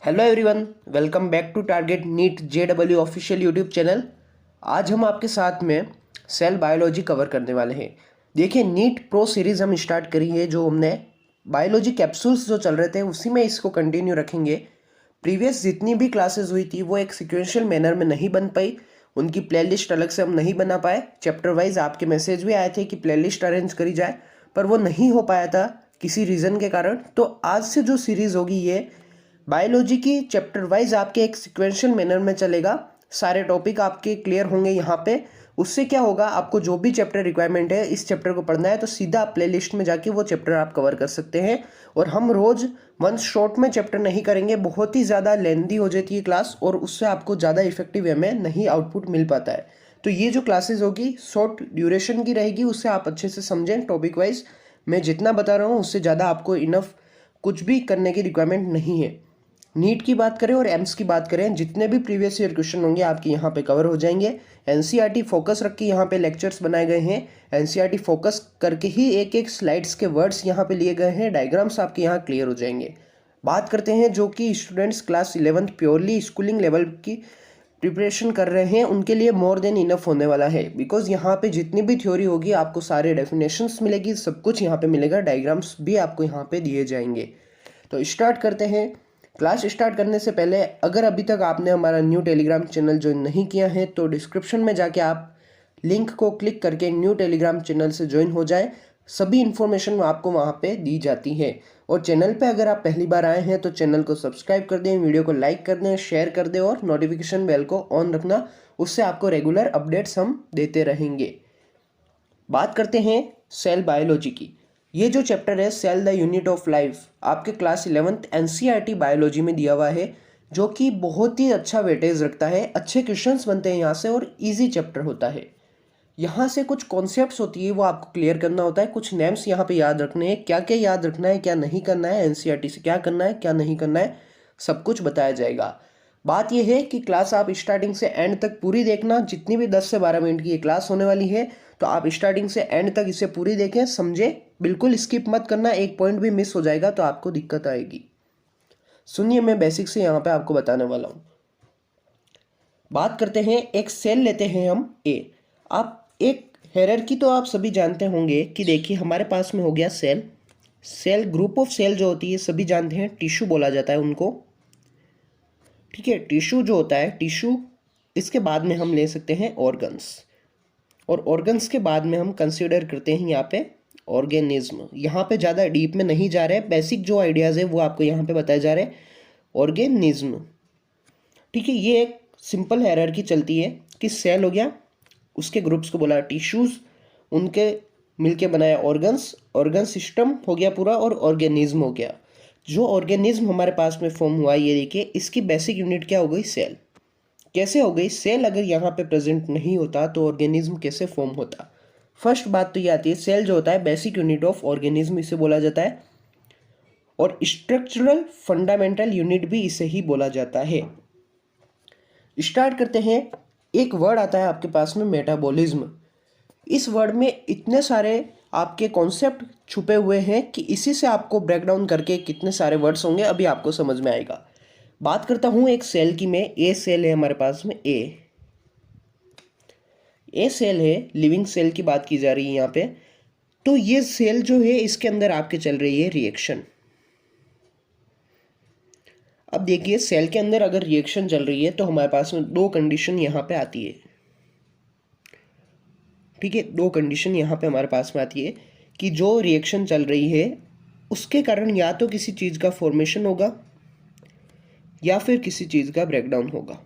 Hello everyone, welcome back to target NEET JW official YouTube channel. आज हम आपके साथ में सेल बायोलॉजी कवर करने वाले हैं। देखिए, नीट प्रो सीरीज़ हम स्टार्ट करी है। जो हमने बायोलॉजी कैप्सूल्स जो चल रहे थे उसी में इसको कंटिन्यू रखेंगे। प्रीवियस जितनी भी क्लासेस हुई थी वो एक सिक्वेंशियल मैनर में नहीं बन पाई, उनकी प्लेलिस्ट अलग से हम नहीं बना पाए। चैप्टर वाइज आपके मैसेज भी आए थे कि प्लेलिस्ट अरेंज करी जाए, पर वो नहीं हो पाया था किसी रीज़न के कारण। तो आज से जो सीरीज़ होगी ये बायोलॉजी की चैप्टर वाइज आपके एक सिक्वेंशियल मैनर में चलेगा। सारे टॉपिक आपके क्लियर होंगे यहाँ पे। उससे क्या होगा, आपको जो भी चैप्टर रिक्वायरमेंट है इस चैप्टर को पढ़ना है तो सीधा आप प्ले लिस्ट में जाके वो चैप्टर आप कवर कर सकते हैं। और हम रोज़ वन शॉट में चैप्टर नहीं करेंगे, बहुत ही ज़्यादा लेंदी हो जाती है क्लास और उससे आपको ज़्यादा इफेक्टिव वे में नहीं आउटपुट मिल पाता है। तो ये जो क्लासेज होगी शॉर्ट ड्यूरेशन की रहेगी, उससे आप अच्छे से समझें टॉपिक वाइज। मैं जितना बता रहा हूँ उससे ज़्यादा आपको इनफ कुछ भी करने की रिक्वायरमेंट नहीं है। नीट की बात करें और एम्स की बात करें, जितने भी प्रीवियस ईयर क्वेश्चन होंगे आपके यहाँ पे कवर हो जाएंगे। एनसीईआरटी फोकस रख के यहाँ पे लेक्चर्स बनाए गए हैं। एनसीईआरटी फोकस करके ही एक एक स्लाइड्स के वर्ड्स यहाँ पे लिए गए हैं, डायग्राम्स आपके यहाँ क्लियर हो जाएंगे। बात करते हैं जो कि students class 11th purely schooling level की प्रिपरेशन कर रहे हैं, उनके लिए मोर देन इनफ होने वाला है। बिकॉज यहाँ पे जितनी भी थ्योरी होगी आपको सारे डेफिनेशंस मिलेगी, सब कुछ यहाँ पे मिलेगा, डायग्राम्स भी आपको यहाँ पे दिए जाएंगे। तो स्टार्ट करते हैं। क्लास स्टार्ट करने से पहले अगर अभी तक आपने हमारा न्यू टेलीग्राम चैनल ज्वाइन नहीं किया है तो डिस्क्रिप्शन में जाके आप लिंक को क्लिक करके न्यू टेलीग्राम चैनल से ज्वाइन हो जाए। सभी इन्फॉर्मेशन आपको वहाँ पे दी जाती है। और चैनल पे अगर आप पहली बार आए हैं तो चैनल को सब्सक्राइब कर दें, वीडियो को लाइक कर दें, शेयर कर दें और नोटिफिकेशन बेल को ऑन रखना, उससे आपको रेगुलर अपडेट्स हम देते रहेंगे। बात करते हैं सेल बायोलॉजी की। ये जो चैप्टर है cell the unit of life, आपके क्लास 11th एनसीईआरटी बायोलॉजी में दिया हुआ है, जो कि बहुत ही अच्छा वेटेज रखता है। अच्छे क्वेश्चंस बनते हैं यहाँ से और इजी चैप्टर होता है। यहाँ से कुछ कॉन्सेप्ट्स होती है वो आपको क्लियर करना होता है, कुछ नेम्स यहाँ पे याद रखने हैं, क्या क्या याद रखना है क्या नहीं करना है, एनसीईआरटी से क्या करना है क्या नहीं करना है, सब कुछ बताया जाएगा। बात यह है कि क्लास आप स्टार्टिंग से एंड तक पूरी देखना। जितनी भी 10 से 12 मिनट की ये क्लास होने वाली है तो आप स्टार्टिंग से एंड तक इसे पूरी देखें, समझे, बिल्कुल स्किप मत करना। एक पॉइंट भी मिस हो जाएगा तो आपको दिक्कत आएगी। सुनिए, मैं बेसिक से यहाँ पे आपको बताने वाला हूँ। बात करते हैं, एक सेल लेते हैं हम ए। आप एक हायरार्की तो आप सभी जानते होंगे कि देखिए हमारे पास में हो गया cell. Cell group of cell जो होती है सभी जानते हैं, टिश्यू बोला जाता है उनको। ठीक है, टिश्यू जो होता है टिश्यू, इसके बाद में हम ले सकते हैं ऑर्गन्स, और ऑर्गन्स के बाद में हम कंसीडर करते हैं यहाँ पे ऑर्गेनिज्म। यहाँ पे ज़्यादा डीप में नहीं जा रहे हैं, बेसिक जो आइडियाज़ है वो आपको यहाँ पे बताए जा रहे हैं। ऑर्गेनिज्म, ठीक है, ये एक सिंपल हायरार्की चलती है कि सेल हो गया, उसके ग्रुप्स को बोला टिश्यूज़, उनके मिलके बनाया ऑर्गन्स, ऑर्गन सिस्टम हो गया पूरा, और ऑर्गेनिज्म हो गया। जो ऑर्गेनिज्म हमारे पास में फॉर्म हुआ, ये देखिए इसकी बेसिक यूनिट क्या हो गई, सेल। कैसे हो गई सेल? अगर यहाँ पे प्रेजेंट नहीं होता तो ऑर्गेनिज्म कैसे फॉर्म होता? फर्स्ट बात तो ये आती है, सेल जो होता है बेसिक यूनिट ऑफ ऑर्गेनिज्म इसे बोला जाता है, और स्ट्रक्चरल फंडामेंटल यूनिट भी इसे ही बोला जाता है। स्टार्ट करते हैं। एक वर्ड आता है आपके पास में, मेटाबॉलिज्म। इस वर्ड में इतने सारे आपके कॉन्सेप्ट छुपे हुए हैं कि इसी से आपको ब्रेक डाउन करके कितने सारे वर्ड्स होंगे अभी आपको समझ में आएगा। बात करता हूं एक सेल की मैं। ए सेल है हमारे पास में, ए सेल है, लिविंग सेल की बात की जा रही है यहाँ पे। तो ये सेल जो है इसके अंदर आपके चल रही है रिएक्शन। अब देखिए सेल के अंदर अगर रिएक्शन चल रही है तो हमारे पास में दो कंडीशन यहाँ पे आती है। ठीक है, दो कंडीशन यहाँ पे हमारे पास में आती है कि जो रिएक्शन चल रही है उसके कारण या तो किसी चीज़ का फॉर्मेशन होगा या फिर किसी चीज़ का ब्रेकडाउन होगा।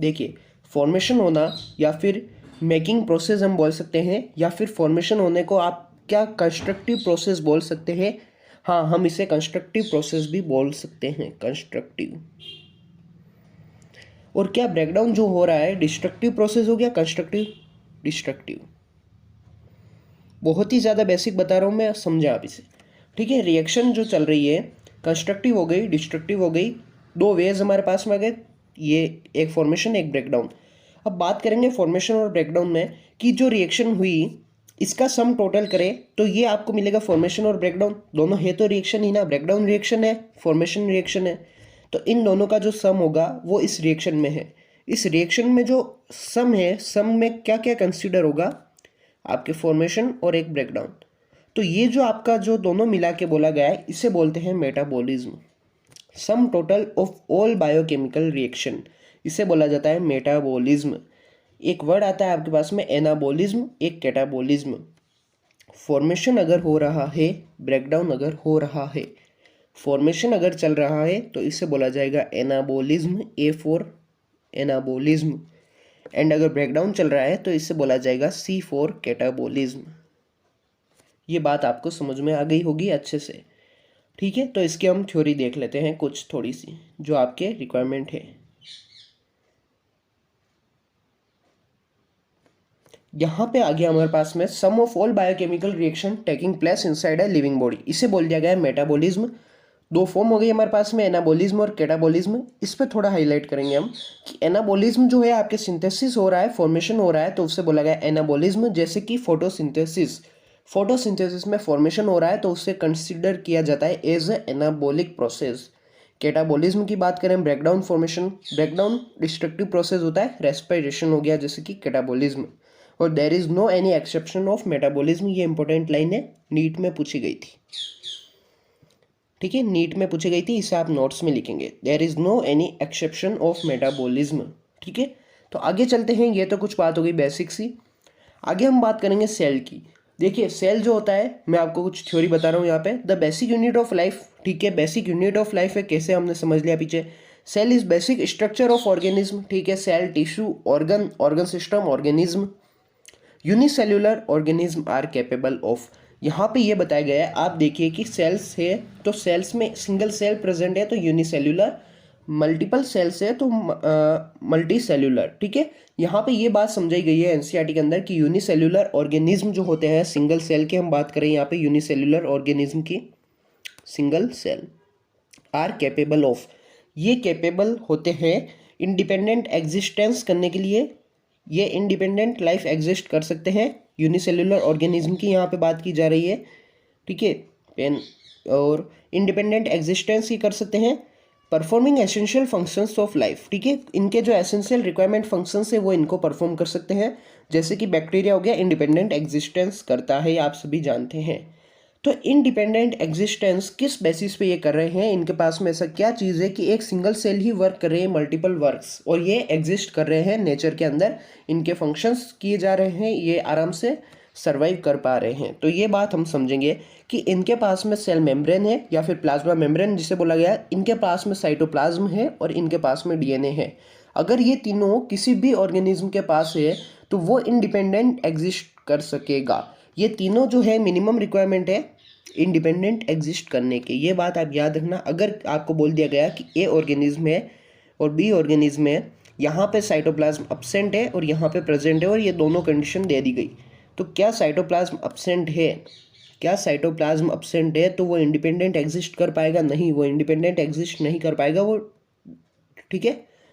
देखिए, फॉर्मेशन होना या फिर मेकिंग प्रोसेस हम बोल सकते हैं, या फिर फॉर्मेशन होने को आप क्या कंस्ट्रक्टिव प्रोसेस बोल सकते हैं। हाँ, हम इसे कंस्ट्रक्टिव प्रोसेस भी बोल सकते हैं, कंस्ट्रक्टिव। और क्या ब्रेकडाउन जो हो रहा है डिस्ट्रक्टिव प्रोसेस हो गया, कंस्ट्रक्टिव, डिस्ट्रक्टिव। बहुत ही ज़्यादा बेसिक बता रहा हूँ मैं, समझा आप इसे। ठीक है, रिएक्शन जो चल रही है कंस्ट्रक्टिव हो गई, डिस्ट्रक्टिव हो गई, दो वेज हमारे पास में आ गए, ये एक फॉर्मेशन एक ब्रेकडाउन। अब बात करेंगे फॉर्मेशन और ब्रेकडाउन में कि जो रिएक्शन हुई इसका सम टोटल करें तो ये आपको मिलेगा फॉर्मेशन और ब्रेकडाउन। दोनों है तो रिएक्शन ही ना, ब्रेकडाउन रिएक्शन है, फॉर्मेशन रिएक्शन है। तो इन दोनों का जो सम होगा वो इस रिएक्शन में है। इस रिएक्शन में जो सम है, सम में क्या क्या कंसीडर होगा, आपके फॉर्मेशन और एक ब्रेकडाउन। तो ये जो आपका जो दोनों मिला के बोला गया है इसे बोलते हैं metabolism. Sum total of all biochemical reaction, इसे बोला जाता है मेटाबॉलिज्म। एक वर्ड आता है आपके पास में एनाबॉलिज्म, एक कैटाबॉलिज्म। फॉर्मेशन अगर हो रहा है, ब्रेकडाउन अगर हो रहा है, फॉर्मेशन अगर चल रहा है तो इसे बोला जाएगा anabolism, A for anabolism. And अगर ब्रेकडाउन चल रहा है तो इसे बोला जाएगा सी फॉर कैटाबॉलिज्म। ये बात आपको समझ में आ गई होगी अच्छे से, ठीक है। तो इसकी हम थ्योरी देख लेते हैं कुछ थोड़ी सी जो आपके रिक्वायरमेंट है। यहाँ पे आ गया हमारे पास में sum of all biochemical reaction taking place inside a living body, इसे बोल दिया गया है मेटाबॉलिज्म। दो फॉर्म हो गई हमारे पास में, एनाबॉलिज्म और कैटाबॉलिज्म। इस पे थोड़ा हाईलाइट करेंगे हम कि एनाबॉलिज्म जो है आपके सिंथेसिस हो रहा है, फॉर्मेशन हो रहा है, तो उससे बोला गया एनाबॉलिज्म। जैसे कि फोटोसिंथेसिस, फोटोसिंथेसिस में फॉर्मेशन हो रहा है तो उससे कंसिडर किया जाता है as a anabolic process. Catabolism की बात करें, breakdown formation, breakdown destructive process होता है, रेस्पिरेशन हो गया जैसे कि कैटाबॉलिज्म। और there is no any exception of metabolism, ये इंपॉर्टेंट लाइन है, नीट में पूछी गई थी, ठीक है, नीट में पूछी गई थी, इसे आप नोट्स में लिखेंगे, there is no any exception of metabolism, ठीक है। तो आगे चलते हैं, ये तो कुछ बात हो गई बेसिक सी। आगे हम बात करेंगे सेल की। देखिए सेल जो होता है, मैं आपको कुछ थ्योरी बता रहा हूँ यहाँ पे, the basic unit of life, ठीक है, बेसिक यूनिट ऑफ लाइफ है, कैसे हमने समझ लिया पीछे। Cell is basic structure of organism, ठीक है, cell tissue organ, organ system, organism. Unicellular organism are capable of, यहाँ पे ये बताया गया है, आप देखिए कि सेल्स है तो सेल्स में सिंगल सेल प्रेजेंट है तो यूनिसेल्युलर, मल्टीपल सेल्स है तो मल्टी सेल्युलर, ठीक है। यहाँ पे ये बात समझाई गई है एनसीईआरटी के अंदर कि यूनिसेल्युलर ऑर्गेनिज्म जो होते हैं, सिंगल सेल के हम बात करें यहाँ पे यूनिसेल्युलर ऑर्गेनिज्म की, single cell are capable of, ये कैपेबल होते हैं इंडिपेंडेंट एग्जिस्टेंस करने के लिए, ये इंडिपेंडेंट लाइफ एग्जिस्ट कर सकते हैं। यूनिसेल्युलर ऑर्गेनिज्म की यहाँ पे बात की जा रही है, ठीक है, पेन और इंडिपेंडेंट एग्जिस्टेंस ही कर सकते हैं, performing essential functions of life, ठीक है, इनके जो एसेंशियल रिक्वायरमेंट फंक्शंस है वो इनको परफॉर्म कर सकते हैं। जैसे कि बैक्टीरिया हो गया, इंडिपेंडेंट एग्जिस्टेंस करता है, आप सभी जानते हैं। तो इंडिपेंडेंट एग्जिस्टेंस किस बेसिस पे ये कर रहे हैं, इनके पास में ऐसा क्या चीज़ है कि एक सिंगल सेल ही वर्क कर रहे हैं, मल्टीपल वर्क्स, और ये एग्जिस्ट कर रहे हैं नेचर के अंदर, इनके फंक्शंस किए जा रहे हैं, ये आराम से सर्वाइव कर पा रहे हैं। तो ये बात हम समझेंगे कि इनके पास में सेल मेम्ब्रेन है या फिर प्लाज्मा मेम्ब्रेन जिसे बोला गया, इनके पास में साइटोप्लाज्म है और इनके पास में डीएनए है। अगर ये तीनों किसी भी ऑर्गेनिज्म के पास है तो वो इंडिपेंडेंट एग्जिस्ट कर सकेगा। ये तीनों जो है मिनिमम रिक्वायरमेंट है इंडिपेंडेंट एग्जिस्ट करने के, ये बात आप याद रखना। अगर आपको बोल दिया गया कि ए ऑर्गेनिज्म है और बी ऑर्गेनिज्म है, यहाँ पे साइटोप्लाज्म अब्सेंट है और यहाँ पे प्रेजेंट है, और ये दोनों कंडीशन दे दी गई, तो क्या साइटोप्लाज्म अब्सेंट है, क्या साइटोप्लाज्म अब्सेंट है तो वो इंडिपेंडेंट एग्जिस्ट कर पाएगा? नहीं, वो इंडिपेंडेंट एग्जिस्ट नहीं कर पाएगा वो, ठीक है।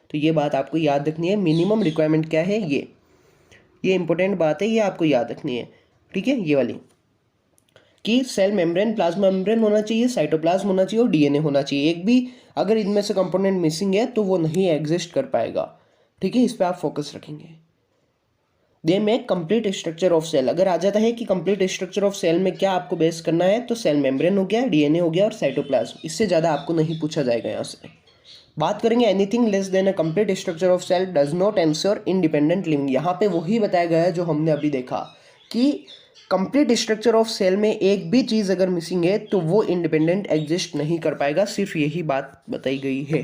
तो ये बात आपको याद रखनी है, मिनिमम रिक्वायरमेंट क्या है, ये इंपॉर्टेंट बात है, ये आपको याद रखनी है, ठीक है, ये वाली कि सेल मेम्ब्रेन, प्लाज्मा मेम्ब्रेन होना चाहिए, साइटोप्लाज्म होना चाहिए और डीएनए होना चाहिए। एक भी अगर इनमें से कंपोनेंट मिसिंग है तो वो नहीं एग्जिस्ट कर पाएगा, ठीक है, इस पर आप फोकस रखेंगे। दे में कंप्लीट स्ट्रक्चर ऑफ सेल, अगर आ जाता है कि कंप्लीट स्ट्रक्चर ऑफ सेल में क्या आपको बेस करना है, तो सेल मेम्ब्रेन हो गया, डीएनए हो गया और साइटोप्लाज्म, इससे ज़्यादा आपको नहीं पूछा जाएगा। यहाँ से बात करेंगे anything less than a complete structure of cell does not ensure independent living, यहाँ पे वही बताया गया है जो हमने अभी देखा कि कंप्लीट स्ट्रक्चर ऑफ सेल में एक भी चीज़ अगर मिसिंग है तो वो इंडिपेंडेंट एग्जिस्ट नहीं कर पाएगा, सिर्फ यही बात बताई गई है।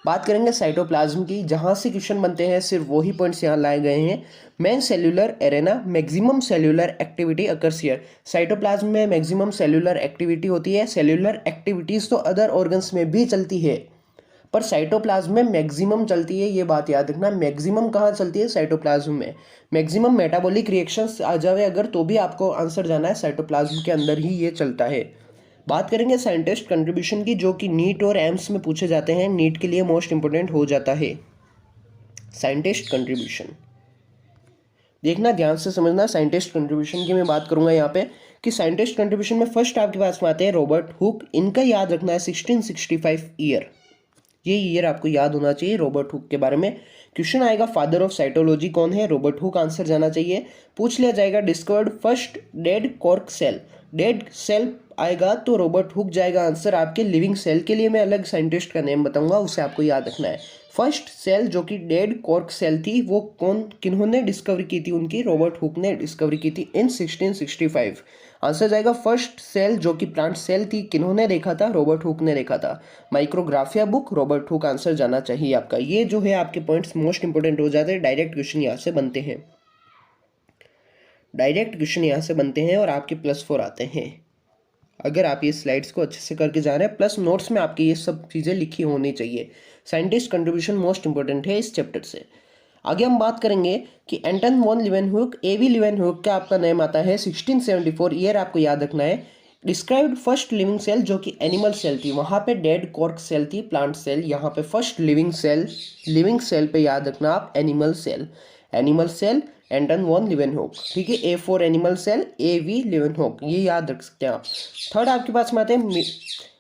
बात करेंगे साइटोप्लाज्म की, जहाँ से क्वेश्चन बनते हैं सिर्फ वही पॉइंट्स यहाँ लाए गए हैं। Main cellular arena, maximum cellular activity occurs here, cytoplasm में मैक्सिमम सेल्यूलर एक्टिविटी होती है। सेल्यूलर एक्टिविटीज़ तो अदर ऑर्गन्स में भी चलती है पर साइटोप्लाज्म में मैक्सिमम चलती है, ये बात याद रखना। मैक्सिमम कहाँ चलती है? साइटोप्लाज्म में। मैक्सिमम मेटाबॉलिक रिएक्शंस आ जावे अगर तो भी आपको आंसर जाना है साइटोप्लाज्म के अंदर ही ये चलता है। बात करेंगे साइंटिस्ट कंट्रीब्यूशन की, जो कि नीट और एम्स में पूछे जाते हैं, नीट के लिए मोस्ट इंपोर्टेंट हो जाता है साइंटिस्ट कंट्रीब्यूशन। देखना ध्यान से समझना, साइंटिस्ट कंट्रीब्यूशन की मैं बात करूंगा यहाँ पे कि साइंटिस्ट कंट्रीब्यूशन में फर्स्ट आपके पास में आते हैं रॉबर्ट हुक, इनका याद रखना है 1665 ईयर, ये ईयर आपको याद होना चाहिए रॉबर्ट हुक के बारे में। क्वेश्चन आएगा फादर ऑफ साइटोलॉजी कौन है, रॉबर्ट हुक आंसर जाना चाहिए। पूछ लिया जाएगा discovered first dead cork cell, dead cell आएगा तो रॉबर्ट हुक जाएगा आंसर आपके। लिविंग सेल के लिए मैं अलग साइंटिस्ट का नेम बताऊंगा, उसे आपको याद रखना है। फर्स्ट सेल जो कि डेड कॉर्क सेल थी वो किन्होंने डिस्कवरी की थी, उनकी रॉबर्ट हुक ने डिस्कवरी की थी इन 1665। आंसर जाएगा फर्स्ट सेल जो कि प्लांट सेल थी, किन्होंने देखा था, रॉबर्ट हुक ने देखा था। Micrographia book Robert Hooke answer जाना चाहिए आपका। ये जो है आपके पॉइंट्स मोस्ट इंपोर्टेंट हो जाते हैं, डायरेक्ट क्वेश्चन यहाँ से बनते हैं, डायरेक्ट क्वेश्चन यहाँ से बनते हैं और आपके +4 आते हैं अगर आप ये स्लाइड्स को अच्छे से करके जा रहे हैं। प्लस नोट्स में आपकी ये सब चीज़ें लिखी होनी चाहिए। साइंटिस्ट कंट्रीब्यूशन मोस्ट इंपोर्टेंट है इस चैप्टर से। आगे हम बात करेंगे कि एंटन वॉन लीवेनहुक, एवी लीवेनहुक का आपका नेम आता है 1674, ईयर आपको याद रखना है। डिस्क्राइब्ड फर्स्ट लिविंग सेल जो कि एनिमल सेल थी, वहाँ पे डेड कॉर्क सेल थी, प्लांट सेल, यहाँ पे फर्स्ट लिविंग सेल पे याद रखना आप animal cell, animal cell Anton von Leeuwenhoek, ठीक है। A for animal cell, A V Leeuwenhoek, ये याद रख सकते हैं आप। थर्ड आपके पास में आते हैं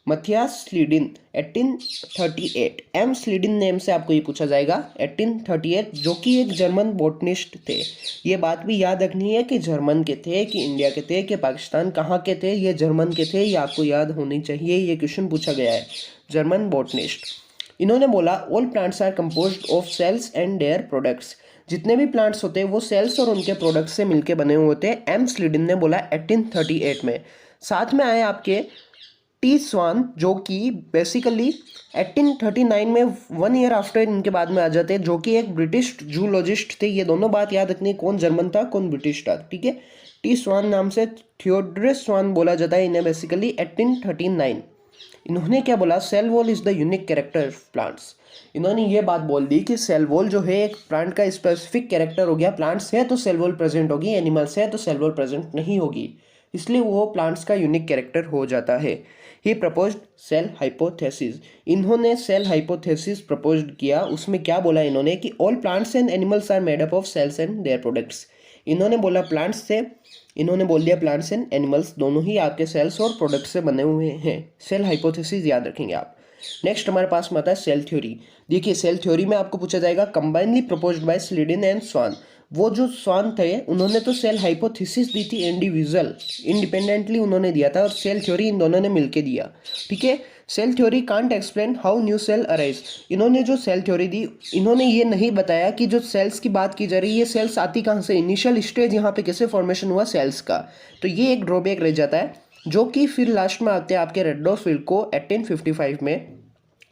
मथियास स्लीडिन 1838, एम स्लीडिन नेम से आपको ये पूछा जाएगा 1838, जो कि एक जर्मन बोटनिस्ट थे। ये बात भी याद रखनी है कि जर्मन के थे कि इंडिया के थे कि पाकिस्तान कहाँ के थे, ये जर्मन के थे, ये आपको याद होनी चाहिए, ये क्वेश्चन पूछा गया है। जर्मन बोटनिस्ट, इन्होंने बोला all plants are composed of cells and their products, जितने भी प्लांट्स होते हैं वो सेल्स और उनके प्रोडक्ट्स से मिलकर बने हुए होते हैं, एम स्लीडिन ने बोला 1838 में। साथ में आए आपके टी स्वान जो कि बेसिकली 1839 में 1 ईयर आफ्टर इनके बाद में आ जाते हैं, जो कि एक ब्रिटिश जूलॉजिस्ट थे। ये दोनों बात याद रखनी, कौन जर्मन था कौन ब्रिटिश था, ठीक है। टी स्वान नाम से थियोडरस स्वान बोला जाता है इन्हें बेसिकली 1839। इन्होंने क्या बोला, cell wall is the unique character of plants. इन्होंने ये बात बोल दी कि सेल वॉल जो है एक प्लांट का स्पेसिफिक कैरेक्टर हो गया, प्लांट्स है तो सेल वॉल प्रेजेंट होगी, एनिमल्स है तो सेल वॉल प्रेजेंट नहीं होगी, इसलिए वो प्लांट्स का यूनिक कैरेक्टर हो जाता है। ही प्रपोज्ड सेल हाइपोथेसिस, इन्होंने सेल हाइपोथेसिस प्रपोज्ड किया। उसमें क्या बोला इन्होंने कि all plants and animals are made up of cells and their products. इन्होंने बोला प्लांट्स से, इन्होंने बोल दिया प्लांट्स एंड एनिमल्स दोनों ही आपके सेल्स और प्रोडक्ट्स से बने हुए हैं। सेल हाइपोथेसिस याद रखेंगे आप। नेक्स्ट हमारे पास में आता है सेल थ्योरी। देखिए सेल थ्योरी में आपको पूछा जाएगा कंबाइनली प्रपोज्ड बाय स्लीडिन एंड स्वान। वो जो स्वान थे उन्होंने तो सेल हाइपोथेसिस दी थी इंडिविजुअल, इंडिपेंडेंटली उन्होंने दिया था, और सेल थ्योरी इन दोनों ने मिलकर दिया, ठीक है। Cell theory can't explain how new cell arise, इन्होंने जो सेल थ्योरी दी इन्होंने ये नहीं बताया कि जो सेल्स की बात की जा रही है ये सेल्स आती कहाँ से, इनिशियल स्टेज यहाँ पे कैसे फॉर्मेशन हुआ सेल्स का। तो ये एक ड्रॉबैक रह जाता है, जो कि फिर लास्ट में आते हैं आपके रेडोफिल्ड को 1855 में।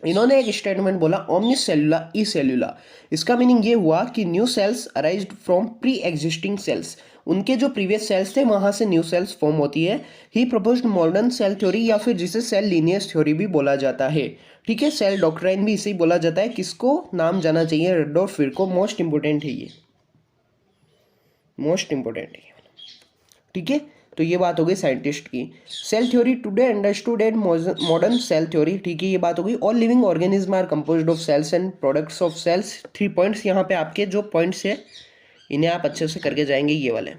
इन्होंने एक स्टेटमेंट बोला ओमनिस सेलुला ई सेलुला। इसका मीनिंग ये हुआ कि new sales arised from pre existing sales, उनके जो प्रीवियस सेल्स थे वहां से न्यू सेल्स फॉर्म होती है। He proposed modern cell theory, या फिर जिसे सेल लीनियस थ्योरी भी बोला जाता है, ठीक है। सेल डॉक्ट्राइन भी इसे ही बोला जाता है। किसको नाम जाना चाहिए, रेडोफिल्ड को, मोस्ट इंपोर्टेंट है ये, मोस्ट इंपोर्टेंट है, ठीक है। तो ये बात हो गई साइंटिस्ट की। Cell theory today understood at modern cell theory, ठीक है, ये बात हो गई। All living organism are composed of cells and products of cells. 3 points यहाँ पे आपके जो पॉइंट्स है इन्हें आप अच्छे से करके जाएंगे ये वाले,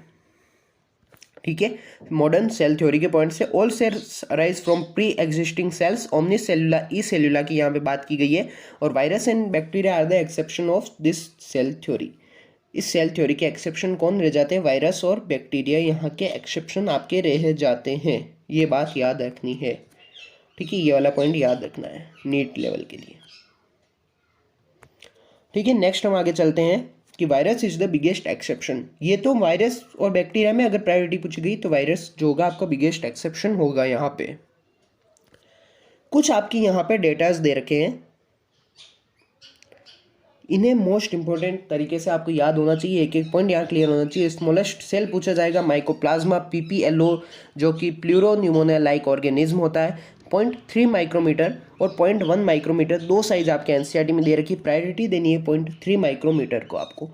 ठीक है। मॉडर्न सेल थ्योरी के पॉइंट्स है all cells arise from pre existing cells, ओमनिस सेलुला ई सेलुला की यहाँ पे बात की गई है, और virus and bacteria are the exception of this cell theory. इस सेल थ्योरी के एक्सेप्शन कौन रह जाते हैं, वायरस और बैक्टीरिया यहाँ के एक्सेप्शन आपके रह जाते हैं, ये बात याद रखनी है, ठीक है। ये वाला पॉइंट याद रखना है नीट लेवल के लिए, ठीक है। नेक्स्ट हम आगे चलते हैं कि virus is the biggest exception. ये तो वायरस और बैक्टीरिया में अगर प्रायोरिटी पूछी गई तो वायरस जो होगा आपका बिगेस्ट एक्सेप्शन होगा। यहाँ पे कुछ आपकी यहाँ पे डेटाज दे रखे हैं, इन्हें मोस्ट इंपोर्टेंट तरीके से आपको याद होना चाहिए, एक एक पॉइंट यहाँ क्लियर होना चाहिए। स्मॉलेस्ट सेल पूछा जाएगा माइकोप्लाज्मा पीपीएलओ, जो कि प्लूरोन्यूमोनिया लाइक ऑर्गेनिज्म होता है। 0.3 माइक्रोमीटर और 0.1 माइक्रोमीटर, दो साइज आपके एनसीईआरटी में दे रखी, प्रायोरिटी देनी है 0.3 माइक्रोमीटर को आपको।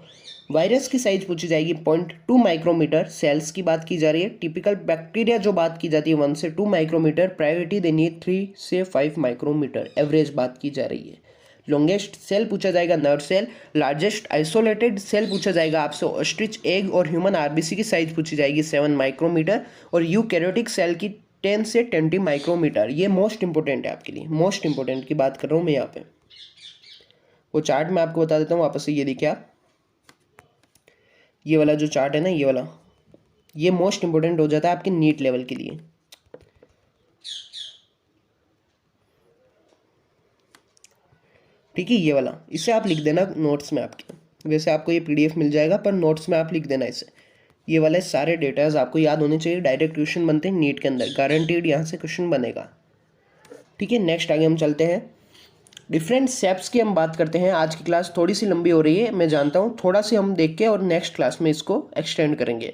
वायरस की साइज पूछी जाएगी 0.2 माइक्रोमीटर, सेल्स की बात की जा रही है। टिपिकल बैक्टीरिया जो बात की जाती है 1 से 2 माइक्रोमीटर, प्रायोरिटी देनी है 3 से 5 माइक्रोमीटर, एवरेज बात की जा रही है। लॉन्गेस्ट सेल पूछा जाएगा nerve cell. Largest isolated cell पूछा जाएगा आपसे ऑस्ट्रिच एग, और ह्यूमन आरबीसी की साइज पूछी जाएगी 7 माइक्रोमीटर, और यूकैरियोटिक सेल की 10 से 20 माइक्रोमीटर। ये मोस्ट इंपॉर्टेंट है आपके लिए, मोस्ट इंपॉर्टेंट की बात कर रहा हूँ मैं यहाँ पे। वो चार्ट मैं आपको बता देता हूँ वापस से, ये देखिए आप, ये वाला जो चार्ट है ना, ये वाला, ये मोस्ट इंपॉर्टेंट हो जाता है आपके नीट लेवल के लिए। ठीक है, ये वाला, इसे आप लिख देना नोट्स में आपके। वैसे आपको ये पीडीएफ मिल जाएगा, पर नोट्स में आप लिख देना इसे। ये वाले सारे डेटाज आपको याद होने चाहिए। डायरेक्ट क्वेश्चन बनते हैं नीट के अंदर, गारंटीड यहाँ से क्वेश्चन बनेगा। ठीक है, नेक्स्ट आगे हम चलते हैं। डिफरेंट शेप्स की हम बात करते हैं। आज की क्लास थोड़ी सी लंबी हो रही है, मैं जानता हूँ, थोड़ा सी हम देख के और नेक्स्ट क्लास में इसको एक्सटेंड करेंगे।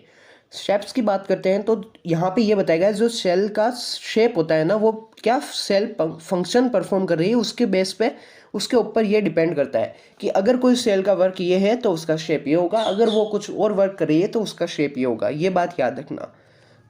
शेप्स की बात करते हैं तो यहाँ पे ये बताएगा जो सेल का शेप होता है ना, वो क्या सेल फंक्शन परफॉर्म कर रही है, उसके बेस पे, उसके ऊपर ये डिपेंड करता है कि अगर कोई सेल का वर्क ये है तो उसका शेप ये होगा, अगर वो कुछ और वर्क कर रही है तो उसका शेप ये होगा। ये बात याद रखना।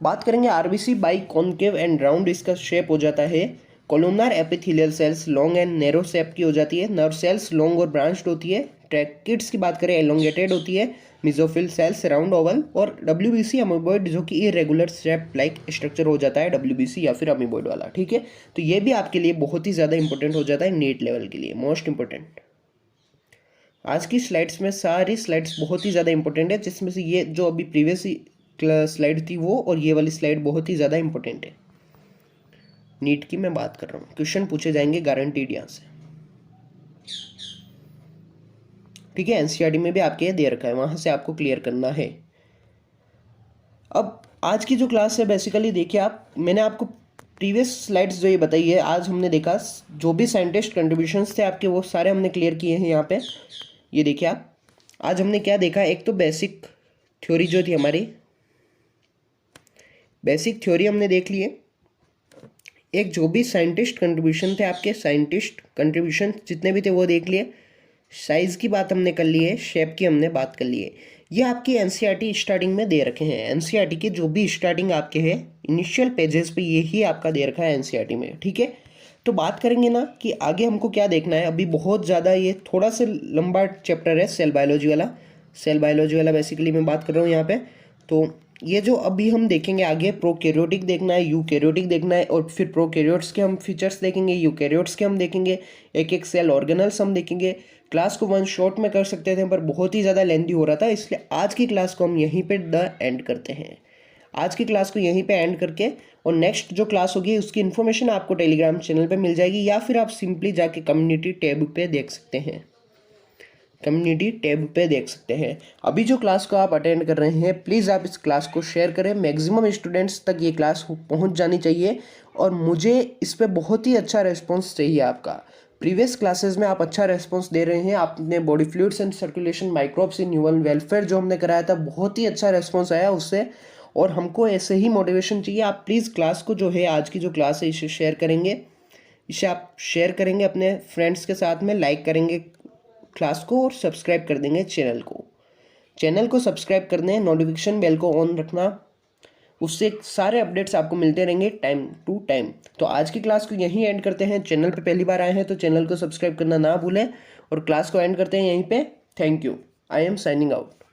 बात करेंगे RBC biconcave and round, इसका शेप हो जाता है columnar epithelial cells long and narrow shape की हो जाती है। नर्व सेल्स लॉन्ग और ब्रांच्ड होती है। ट्रैकिड्स की बात करें एलोंगेटेड होती है। Mesophyll cells round oval. और डब्ल्यूबीसी अमीबॉइड जो कि इरेगुलर शेप लाइक स्ट्रक्चर हो जाता है डब्ल्यूबीसी या फिर अमीबॉइड वाला। ठीक है, तो ये भी आपके लिए बहुत ही ज़्यादा इंपॉर्टेंट हो जाता है नीट लेवल के लिए, मोस्ट इंपॉर्टेंट। आज की स्लाइड्स में सारी स्लाइड्स बहुत ही ज़्यादा इंपॉर्टेंट है, जिसमें से ये जो अभी प्रीवियस स्लाइड थी वो और ये वाली स्लाइड बहुत ही ज़्यादा इंपॉर्टेंट है। नीट की मैं बात कर रहा हूँ, क्वेश्चन पूछे जाएंगे गारंटीड यहाँ से। ठीक है, एनसीईआरटी में भी आपके दे रखा है, वहाँ से आपको क्लियर करना है। अब आज की जो क्लास है बेसिकली देखिए आप, मैंने आपको प्रीवियस स्लाइड्स जो ये बताई है, आज हमने देखा जो भी साइंटिस्ट कंट्रीब्यूशंस थे आपके वो सारे हमने क्लियर किए हैं यहाँ पे। ये देखिए आप, आज हमने क्या देखा, एक तो बेसिक थ्योरी जो थी हमारी, बेसिक थ्योरी हमने देख ली है। एक जो भी साइंटिस्ट कंट्रीब्यूशन थे आपके, साइंटिस्ट कंट्रीब्यूशन जितने भी थे वो देख लिए। साइज़ की बात हमने कर ली है, शेप की हमने बात कर ली है। ये आपकी एनसीईआरटी स्टार्टिंग में दे रखे हैं। एनसीईआरटी के जो भी स्टार्टिंग आपके हैं इनिशियल पेजेस पे यही आपका दे रखा है एनसीईआरटी में। ठीक है, तो बात करेंगे ना कि आगे हमको क्या देखना है। अभी बहुत ज़्यादा ये थोड़ा सा लंबा चैप्टर है सेल बायोलॉजी वाला। सेल बायोलॉजी वाला बेसिकली मैं बात कर रहा हूँ यहाँ पे। तो ये जो अभी हम देखेंगे आगे, प्रोकैरियोटिक देखना है, यूकैरियोटिक देखना है, और फिर प्रोकैरियोट्स के हम फीचर्स देखेंगे, यूकैरियोट्स के हम देखेंगे, एक एक सेल ऑर्गेनल्स हम देखेंगे। क्लास को वन शॉट में कर सकते थे पर बहुत ही ज़्यादा लेंथी हो रहा था, इसलिए आज की क्लास को हम यहीं पे द एंड करते हैं। आज की क्लास को यहीं पे एंड करके और नेक्स्ट जो क्लास होगी उसकी इन्फॉर्मेशन आपको टेलीग्राम चैनल पे मिल जाएगी, या फिर आप सिंपली जाके कम्युनिटी टैब पे देख सकते हैं। कम्युनिटी टैब पे देख सकते हैं। अभी जो क्लास को आप अटेंड कर रहे हैं, प्लीज़ आप इस क्लास को शेयर करें, मैक्सिमम स्टूडेंट्स तक ये क्लास पहुंच जानी चाहिए। और मुझे इस पर बहुत ही अच्छा रिस्पॉन्स चाहिए आपका। प्रीवियस क्लासेस में आप अच्छा रिस्पॉन्स दे रहे हैं। आपने body fluids and circulation, microbes in human welfare जो हमने कराया था, बहुत ही अच्छा रिस्पॉन्स आया उससे, और हमको ऐसे ही मोटिवेशन चाहिए। आप प्लीज़ क्लास को जो है, आज की जो क्लास है इसे शेयर करेंगे, इसे आप शेयर करेंगे अपने फ्रेंड्स के साथ में, लाइक करेंगे क्लास को और सब्सक्राइब कर देंगे चैनल को सब्सक्राइब कर दें, नोटिफिकेशन बेल को ऑन रखना, उससे सारे अपडेट्स आपको मिलते रहेंगे टाइम टू टाइम। तो आज की क्लास को यहीं एंड करते हैं। चैनल पे पहली बार आए हैं तो चैनल को सब्सक्राइब करना ना भूलें, और क्लास को एंड करते हैं यहीं पे। Thank you, I am signing out.